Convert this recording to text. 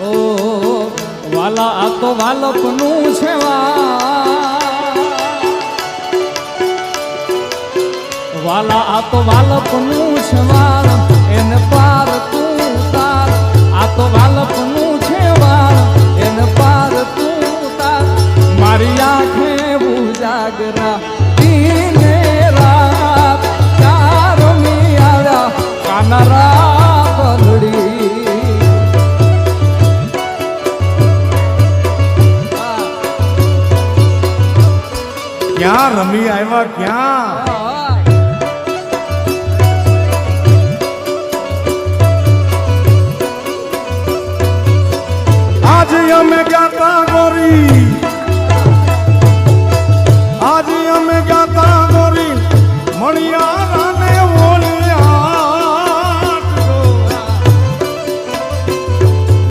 ઓ વાલા આ તો વાલપનું છે વાલા આ તો વાલપનું છે વાલ એને પાર તું તાર આ તો વાલપનું છે વાલ એને પાર તું તાર મારી આંખે ઉજાગરા દીને રાત ચારમી આવ્યા કાનરા બલડી ક્યાં રમી આવ્યા ક્યાં આજે અમે ગાતા ગોરી